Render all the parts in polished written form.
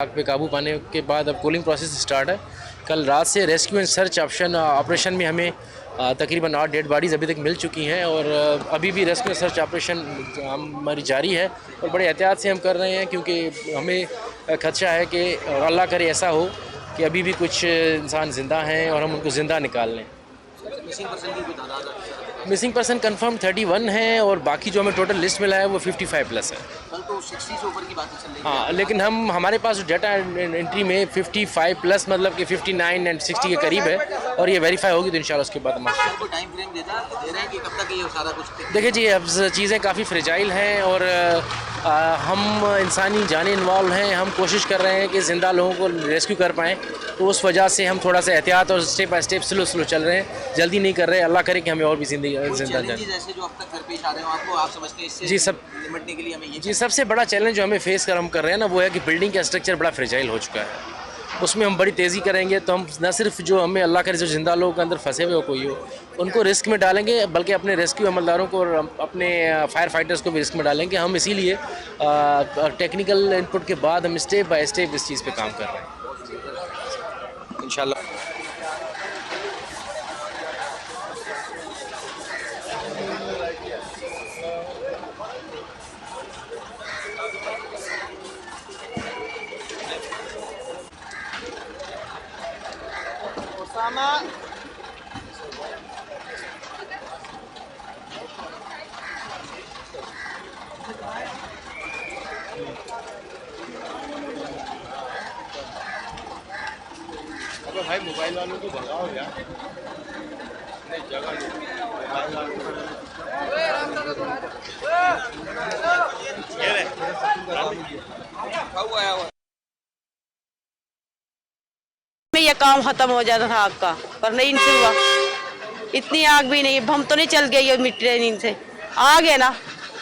आग पे काबू पाने के बाद अब कूलिंग प्रोसेस स्टार्ट है। कल रात से रेस्क्यू एंड सर्च ऑपरेशन में हमें तकरीबन 8 डेड बॉडीज़ अभी तक मिल चुकी हैं और अभी भी रेस्क्यू एंड सर्च ऑपरेशन हमारी जारी है और बड़े एहतियात से हम कर रहे हैं क्योंकि हमें खदशा है कि अल्लाह करे ऐसा हो कि अभी भी कुछ इंसान ज़िंदा हैं और हम उनको ज़िंदा निकाल लें। मिसिंग पर्सन कंफर्म 31 है और बाकी जो हमें टोटल लिस्ट मिला है वो 55 प्लस है। कल तो 60 से ऊपर की बातें चल रही है। हाँ, लेकिन हमारे पास डाटा एंट्री में 55 प्लस मतलब कि 59 एंड 60 के करीब है और ये वेरीफाई होगी तो इंशाल्लाह उसके बाद हम कोई टाइम फ्रेम दे रहे हैं कि कब तक ये सारा कुछ? देखिए जी, अब चीज़ें काफ़ी फ्रेजाइल हैं और हम इंसानी जानें इन्वॉल्व हैं। हम कोशिश कर रहे हैं कि ज़िंदा लोगों को रेस्क्यू कर पाएँ, तो उस वजह से हम थोड़ा सा एहतियात और स्टेप बाय स्टेप स्लो चल रहे हैं, जल्दी नहीं कर रहे। अल्लाह करे कि हमें और भी ज़िंदा जाए। जैसे जो अब तक दरपेश आ रहे हो आपको, आप समझते हैं इससे जी सब निपटने के लिए हमें ये जी सबसे बड़ा चैलेंज जो हमें फेस हम कर रहे हैं ना, वो है कि बिल्डिंग का स्ट्रक्चर बड़ा फ्रेजाइल हो चुका है। उसमें हम बड़ी तेज़ी करेंगे तो हम न सिर्फ जो हमें अल्लाह करे जो ज़िंदा लोगों के अंदर फंसे हुए हो कोई हो उनको रिस्क में डालेंगे, बल्कि अपने रेस्क्यू अमलदारों को और अपने फायर फाइटर्स को भी रिस्क में डालेंगे। हम इसीलिए टेक्निकल इनपुट के बाद हम स्टेप बाय स्टेप इस चीज़ पे काम कर रहे हैं इंशाल्लाह। अबे भाई मोबाइल वालों को भगाओ यार, नहीं जगह नहीं मोबाइल वालों को। में ये काम खत्म हो जाता था आग का, पर नहीं इनसे हुआ। इतनी आग भी नहीं, हम तो नहीं चल गई ये मिट्टी इनसे। आग है ना,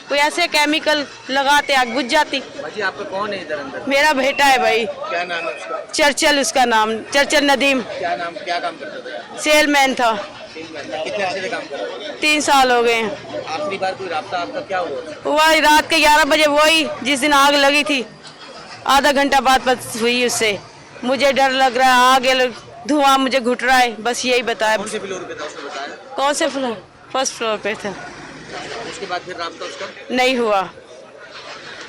कोई ऐसे केमिकल लगाते आग बुझ जाती। बाजी आपका कौन है इधर अंदर? मेरा बेटा है भाई। क्या नाम है उसका? चर्चल उसका नाम, चर्चल नदीम। क्या नाम, क्या काम करता था? सेलमैन था। कितने अर्से से काम कर रहे हैं? 3 साल हो गए। आखिरी बार कोई राब्ता आपका क्या हुआ? हुआ रात के 11 बजे, वही जिस दिन आग लगी थी, आधा घंटा बाद बस हुई उससे। मुझे डर लग रहा है, आगे धुआं मुझे घुट रहा है, बस यही बताया। कौन से फ्लोर पे था उसने बताया? कौन से फ्लोर? फर्स्ट फ्लोर पे था। उसके बाद फिर राब्ता उसका नहीं हुआ।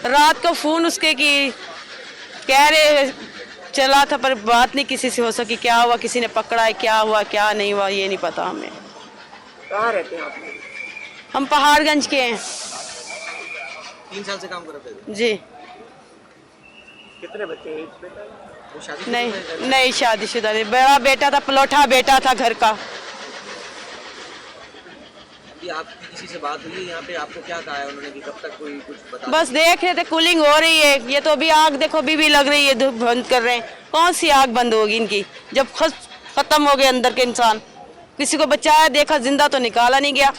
रात को फोन उसके की कह रहे चला था, पर बात नहीं किसी से हो सकी। क्या हुआ, किसी ने पकड़ा है, क्या हुआ क्या नहीं हुआ ये नहीं पता हमें। कहाँ रहते हैं आप? हम पहाड़गंज के हैं। 3 साल से काम कर रहे थे। जी कितने बच्चे हैं इस बेटा? वो शादी नहीं शादीशुदा नहीं। बड़ा बेटा था, पलौठा बेटा था घर का। अभी आपकी किसी से बात हुई है यहाँ पे? आपको क्या कहा है उन्होंने कि कब तक कोई कुछ बता? बस देख रहे थे कूलिंग हो रही है। ये तो अभी आग देखो अभी भी लग रही है, धूप बंद कर रहे हैं। कौन सी आग बंद होगी इनकी, जब खत्म हो गए अंदर के इंसान। किसी को बचाया, देखा जिंदा तो निकाला नहीं गया।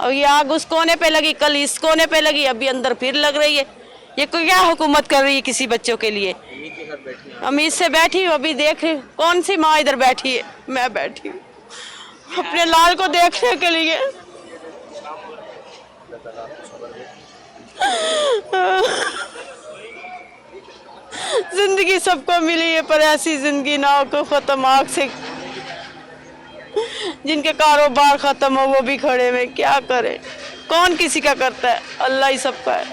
अब ये आग उस कोने पे लगी, कल इस कोने पे लगी, अभी अंदर फिर लग रही है। ये कोई क्या हुकूमत कर रही है किसी बच्चों के लिए? हम इससे बैठी हूँ, अभी देख रही। कौन सी माँ इधर बैठी है? मैं बैठी हूँ अपने लाल को देखने के लिए। जिंदगी सबको मिली है, पर ऐसी जिंदगी ना हो को खत्म आग से। जिनके कारोबार खत्म हो वो भी खड़े में, क्या करे? कौन किसी का करता है? अल्लाह ही सबका है,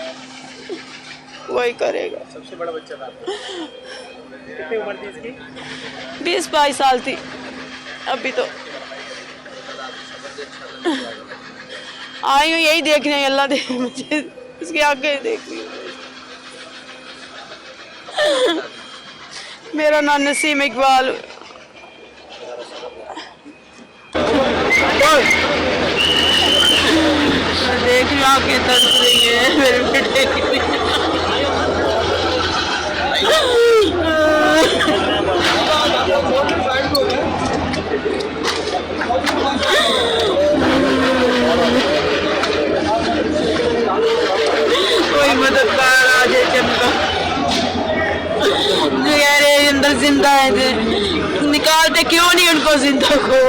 वही करेगा। सबसे बड़ा बच्चा था आपका? कितनी उम्र थी इसकी? 20-22 साल थी अभी तो। आई हूँ यही देखने, अल्लाह दे मुझे इसकी आंखें देखनी। मेरा नाम नसीम इकबाल। देख लो आंखें तरस रही है मेरे बेटे की। कोई मददगार आ जाए चमका। अंदर जिंदा है, निकालते क्यों नहीं उनको जिंदा को?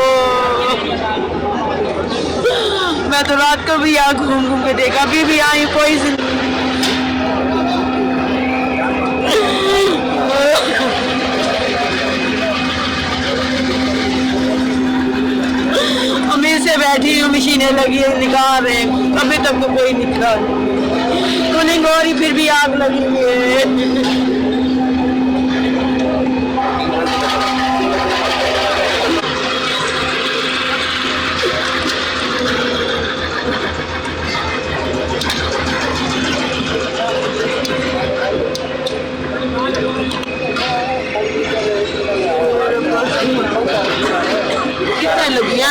मैं तो रात को भी यहाँ घूम घूम के देखा, अभी भी आई कोई बैठी हूँ, मशीनें लगी है, निकाल रहे हैं, अभी तक तो कोई निकला नहीं। कूलिंग हो रही फिर भी आग लगी हुई है। कितने लगी है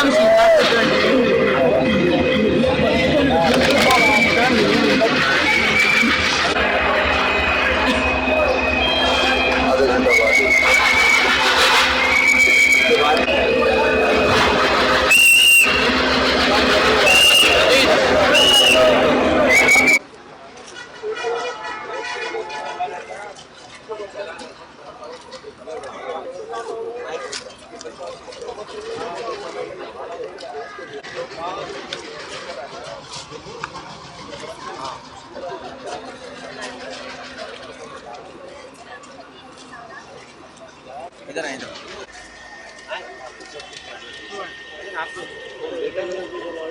इधर आए इधर।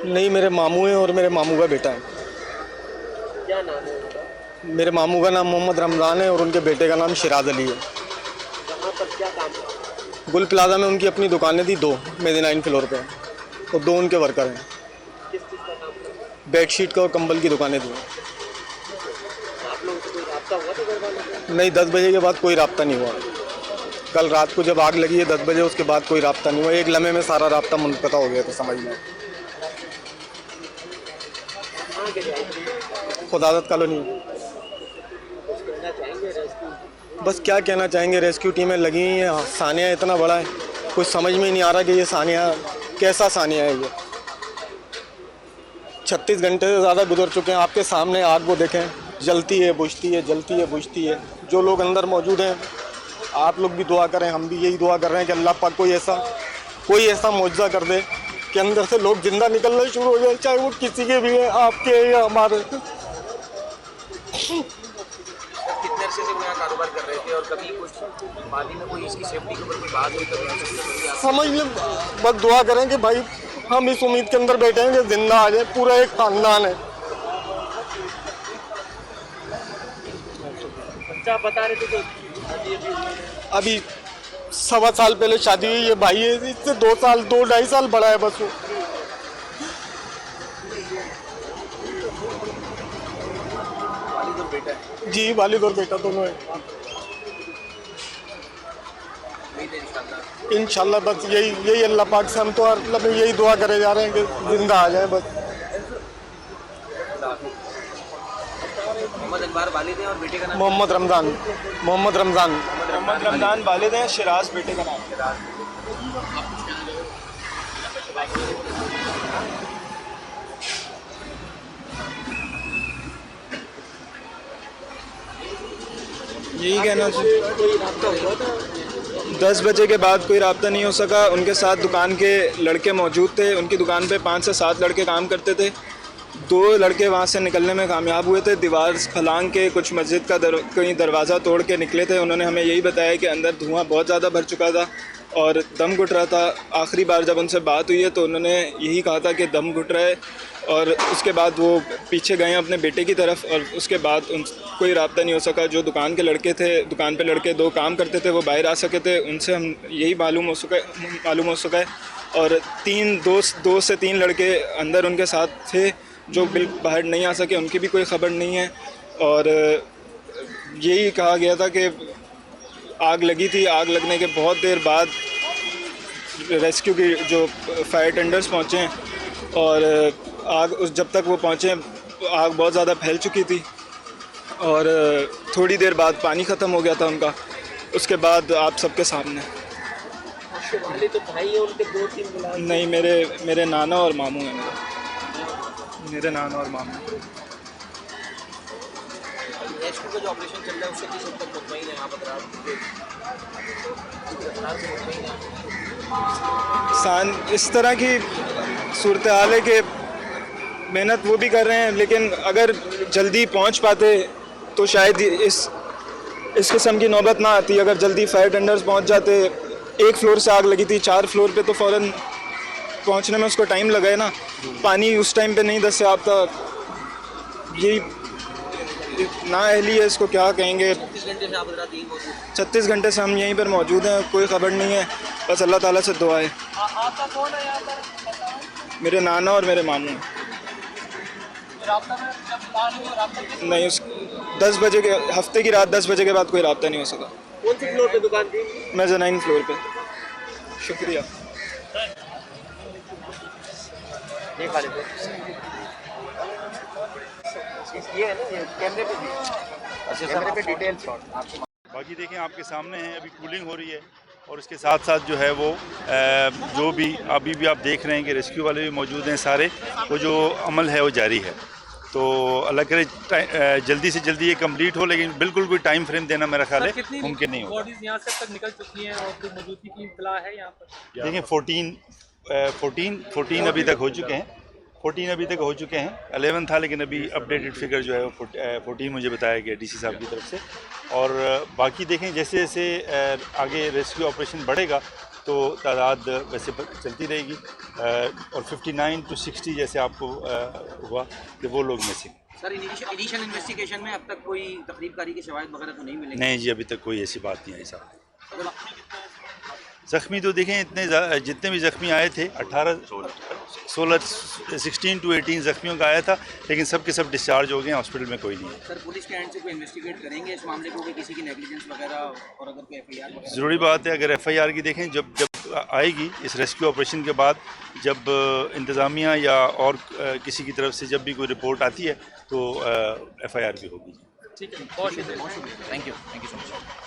नहीं, मेरे मामू हैं और मेरे मामू का बेटा है। क्या नाम है उनका? मेरे मामू का नाम मोहम्मद रमज़ान है और उनके बेटे का नाम शिराज अली है। यहाँ पर क्या काम है? गुल प्लाजा में उनकी अपनी दुकानें थी, 2 मेज़नाइन फ्लोर पे, और 2 उनके वर्कर हैं। किस चीज़ का काम करते हैं? बेडशीट का और कंबल की दुकानें थी। आप लोगों से कोई राब्ता हुआ था घर वालों से? नहीं, 10 बजे के बाद कोई राब्ता नहीं हुआ। कल रात को जब आग लगी है 10 बजे, उसके बाद कोई राब्ता नहीं हुआ। एक लम्हे में सारा राब्ता मुनक़ता हो गया था, समझ में। कहाँ के लिए आए थे? खुदावत कॉलोनी। कुछ कहना चाहेंगे रेस्क्यू? बस क्या कहना चाहेंगे, रेस्क्यू टीमें लगी हुई हैं। सानिया इतना बड़ा है, कुछ समझ में ही नहीं आ रहा कि ये सानिया कैसा सानिया है। ये 36 घंटे से ज़्यादा गुजर चुके हैं। आपके सामने आग को देखें, जलती है बुझती है, जलती है बुझती है। जो लोग अंदर मौजूद हैं, आप लोग भी दुआ करें, हम भी यही दुआ कर रहे हैं कि अल्लाह पाक कोई ऐसा मौजज़ा कर दे कि अंदर से लोग जिंदा निकलना शुरू हो जाए, चाहे वो किसी के भी हैं, आपके या हमारे। कितने अरसे से वो यहाँ कारोबार कर रहे थे और कभी कुछ बाद में कोई इसकी सेफ्टी के ऊपर कोई बात हुई कभी? समझ लें, बस दुआ करें कि भाई हम इस उम्मीद के अंदर बैठे हैं कि जिंदा आ जाए। पूरा एक खानदान है। बच्चा बता रहे थे तो अभी 1.25 साल पहले शादी हुई। ये भाई है, इससे 2-2.5 साल बड़ा है बस वो। वालिद और बेटा है। जी, वालिद और बेटा दोनों है। उम्मीद है इंशाल्लाह। इंशाल्लाह बस यही अल्लाह पाक से हम तो मतलब यही दुआ करे जा रहे हैं कि जिंदा आ जाए बस। मोहम्मद अकबर वालिद हैं और बेटे का नाम? मोहम्मद रमज़ान। मोहम्मद रमज़ान वालिद हैं, शिराज बेटे का नाम है। यही कहना चाहिए। कोई राब्ता हुआ था? 10 बजे के बाद कोई राब्ता नहीं हो सका। उनके साथ दुकान के लड़के मौजूद थे। उनकी दुकान पे 5 से 7 लड़के काम करते थे। 2 लड़के वहाँ से निकलने में कामयाब हुए थे। दीवार फलांग के कुछ मस्जिद का कहीं दरवाज़ा तोड़ के निकले थे। उन्होंने हमें यही बताया कि अंदर धुआं बहुत ज़्यादा भर चुका था और दम घुट रहा था। आखिरी बार जब उनसे बात हुई है तो उन्होंने यही कहा था कि दम घुट रहा है। और उसके बाद वो पीछे गए अपने बेटे की तरफ और उसके बाद उन कोई राब्ता नहीं हो सका। जो दुकान के लड़के थे, दुकान पे लड़के 2 काम करते थे, वो बाहर आ सके थे। उनसे हम यही मालूम हो सका है। और 2 से 3 लड़के अंदर उनके साथ थे जो बाहर नहीं आ सके, उनकी भी कोई ख़बर नहीं है। और यही कहा गया था कि आग लगी थी। आग लगने के बहुत देर बाद रेस्क्यू की जो फायर टेंडर्स पहुँचे हैं और जब तक वो पहुँचे आग बहुत ज़्यादा फैल चुकी थी और थोड़ी देर बाद पानी ख़त्म हो गया था उनका। उसके बाद आप सबके सामने। आपके वालिद तो भाई है, उनके 2-3 बुला? नहीं, मेरे नाना और मामू हैं। मेरे नाना और मामू। रेस्क्यू का जो ऑपरेशन चल रहा है उससे किस हद तक मुतमईन है आप? इस तरह की सूरत हाल है कि मेहनत वो भी कर रहे हैं, लेकिन अगर जल्दी पहुंच पाते तो शायद इस किस्म की नौबत ना आती। अगर जल्दी फायर टेंडर्स पहुंच जाते। 1 फ्लोर से आग लगी थी, 4 फ्लोर पे तो फ़ौरन पहुंचने में उसको टाइम लगा है ना, पानी उस टाइम पे नहीं दस्याब था। ये ना अहली है, इसको क्या कहेंगे। 36 घंटे से आप रात यहीं मौजूद हैं। 36 घंटे से हम यहीं पर मौजूद हैं, कोई खबर नहीं है, बस अल्लाह ताला से दुआ है। आपका कौन है यहाँ पर? मेरे नाना और मेरे मामू हैं। नहीं, उस 10 बजे के हफ्ते की रात 10 बजे के बाद कोई रब्ता नहीं हो सका। कौन सी फ्लोर पे दुकान थी? मैं ज़नाइन फ्लोर पे। शुक्रिया। ये खा लेते ये है ना, ये कैमरे पे भी। अच्छा, कैमरे पे डिटेल शॉट आपके। बाकी देखें आपके सामने है, अभी कूलिंग हो रही है और इसके साथ साथ जो है वो जो भी अभी भी आप देख रहे हैं कि रेस्क्यू वाले भी मौजूद हैं सारे, वो जो अमल है वो जारी है। तो अल्लाह करे जल्दी से जल्दी ये कंप्लीट हो, लेकिन बिल्कुल कोई टाइम फ्रेम देना मेरा ख्याल है मुमकिन नहीं होगा। बॉडीज यहाँ से अब तक निकल चुकी हैं और कोई मौजूदगी की इत्तला है यहाँ पर? देखें 14 अभी तक हो चुके हैं, 14 अभी तक हो चुके हैं। 11 था लेकिन अभी अपडेटेड फिगर जो है वो 14 मुझे बताया गया डीसी साहब की तरफ से। और बाकी देखें जैसे जैसे आगे रेस्क्यू ऑपरेशन बढ़ेगा तो तादाद वैसे चलती रहेगी। और 59 to 60 जैसे आपको हुआ कि वो लोग मिसिंग। सर, इनिशियल इन्वेस्टिगेशन में अब तक कोई तकरीबकारी की शवाहिद वगैरह तो नहीं मिलेंगे? नहीं जी, अभी तक कोई ऐसी बात नहीं आई साहब। ज़ख्मी तो देखें इतने जितने भी ज़ख्मी आए थे 16 to 18 ज़ख्मियों का आया था, लेकिन सब के सब डिस्चार्ज हो गए हैं, हॉस्पिटल में कोई नहीं है। सर, पुलिस के एंड से कोई इन्वेस्टिगेट करेंगे इस मामले को कि किसी की नेग्लिजेंस वगैरह, और अगर कोई एफआईआर वगैरह? ज़रूरी बात है, अगर एफआईआर की देखें जब आएगी इस रेस्क्यू ऑपरेशन के बाद, जब इंतज़ामिया या और किसी की तरफ से जब भी कोई रिपोर्ट आती है तो एफआईआर भी होगी। ठीक है, बहुत शुक्रिया। Thank you so much.